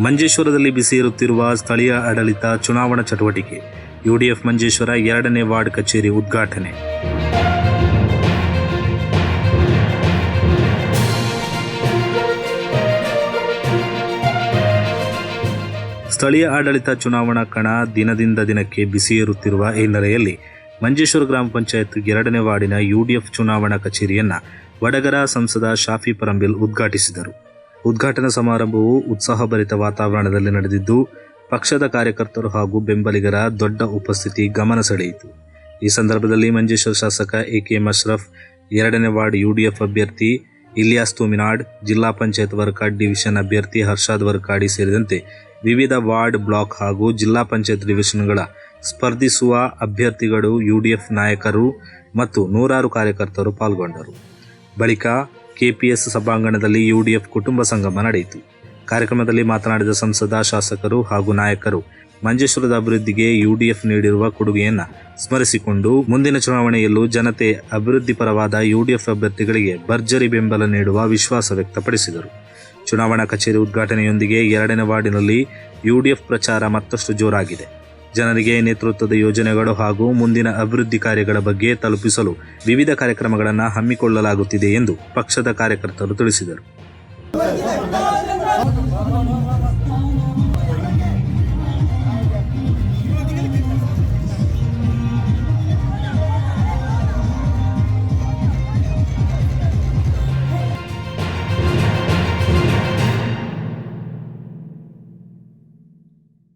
ಮಂಜೇಶ್ವರದಲ್ಲಿ ಬಿಸಿ ಇರುತ್ತಿರುವ ಸ್ಥಳೀಯ ಆಡಳಿತ ಚುನಾವಣಾ ಚಟುವಟಿಕೆ. ಯುಡಿಎಫ್ ಮಂಜೇಶ್ವರ 2ನೇ ವಾರ್ಡ್ ಕಚೇರಿ ಉದ್ಘಾಟನೆ. ಸ್ಥಳೀಯ ಆಡಳಿತ ಚುನಾವಣಾ ಕಣ ದಿನದಿಂದ ದಿನಕ್ಕೆ ಬಿಸಿ ಏರುತ್ತಿರುವ ಹಿನ್ನೆಲೆಯಲ್ಲಿ ಮಂಜೇಶ್ವರ ಗ್ರಾಮ ಪಂಚಾಯತ್ 2ನೇ ವಾರ್ಡಿನ ಯುಡಿಎಫ್ ಚುನಾವಣಾ ಕಚೇರಿಯನ್ನು ವಡಗರ ಸಂಸದ ಶಾಫಿ ಪರಂಬಿಲ್ ಉದ್ಘಾಟಿಸಿದರು. ಉದ್ಘಾಟನಾ ಸಮಾರಂಭವು ಉತ್ಸಾಹಭರಿತ ವಾತಾವರಣದಲ್ಲಿ ನಡೆದಿದ್ದು, ಪಕ್ಷದ ಕಾರ್ಯಕರ್ತರು ಹಾಗೂ ಬೆಂಬಲಿಗರ ದೊಡ್ಡ ಉಪಸ್ಥಿತಿ ಗಮನ ಸೆಳೆಯಿತು. ಈ ಸಂದರ್ಭದಲ್ಲಿ ಮಂಜೇಶ್ವರ ಶಾಸಕ ಎಕೆ ಮಶ್ರಫ್, 2ನೇ ವಾರ್ಡ್ ಯುಡಿಎಫ್ ಅಭ್ಯರ್ಥಿ ಇಲಿಯಾಸ್ ತುಮಿನಾಡ್, ಜಿಲ್ಲಾ ಪಂಚಾಯತ್ ವರ್ಕಾಡ್ ಡಿವಿಷನ್ ಅಭ್ಯರ್ಥಿ ಹರ್ಷಾದ್ ವರ್ಕಾಡಿ ಸೇರಿದಂತೆ ವಿವಿಧ ವಾರ್ಡ್, ಬ್ಲಾಕ್ ಹಾಗೂ ಜಿಲ್ಲಾ ಪಂಚಾಯತ್ ಡಿವಿಷನ್ಗಳ ಸ್ಪರ್ಧಿಸುವ ಅಭ್ಯರ್ಥಿಗಳು, ಯುಡಿಎಫ್ ನಾಯಕರು ಮತ್ತು ನೂರಾರು ಕಾರ್ಯಕರ್ತರು ಪಾಲ್ಗೊಂಡರು. ಬಳಿಕ ಕೆಪಿಎಸ್ ಸಭಾಂಗಣದಲ್ಲಿ ಯುಡಿಎಫ್ ಕುಟುಂಬ ಸಂಗಮ ನಡೆಯಿತು. ಕಾರ್ಯಕ್ರಮದಲ್ಲಿ ಮಾತನಾಡಿದ ಸಂಸದ, ಶಾಸಕರು ಹಾಗೂ ನಾಯಕರು ಮಂಜೇಶ್ವರದ ಅಭಿವೃದ್ಧಿಗೆ ಯುಡಿಎಫ್ ನೀಡಿರುವ ಕೊಡುಗೆಯನ್ನು ಸ್ಮರಿಸಿಕೊಂಡು ಮುಂದಿನ ಚುನಾವಣೆಯಲ್ಲೂ ಜನತೆ ಅಭಿವೃದ್ಧಿ ಪರವಾದ ಯುಡಿಎಫ್ ಅಭ್ಯರ್ಥಿಗಳಿಗೆ ಭರ್ಜರಿ ಬೆಂಬಲ ನೀಡುವ ವಿಶ್ವಾಸ ವ್ಯಕ್ತಪಡಿಸಿದರು. ಚುನಾವಣಾ ಕಚೇರಿ ಉದ್ಘಾಟನೆಯೊಂದಿಗೆ 2ನೇ ವಾರ್ಡಿನಲ್ಲಿ ಯುಡಿಎಫ್ ಪ್ರಚಾರ ಮತ್ತಷ್ಟು ಜೋರಾಗಿದೆ. ಜನರಿಗೆ ನೇತೃತ್ವದ ಯೋಜನೆಗಳು ಹಾಗೂ ಮುಂದಿನ ಅಭಿವೃದ್ಧಿ ಕಾರ್ಯಗಳ ಬಗ್ಗೆ ತಲುಪಿಸಲು ವಿವಿಧ ಕಾರ್ಯಕ್ರಮಗಳನ್ನು ಹಮ್ಮಿಕೊಳ್ಳಲಾಗುತ್ತಿದೆ ಎಂದು ಪಕ್ಷದ ಕಾರ್ಯಕರ್ತರು ತಿಳಿಸಿದರು.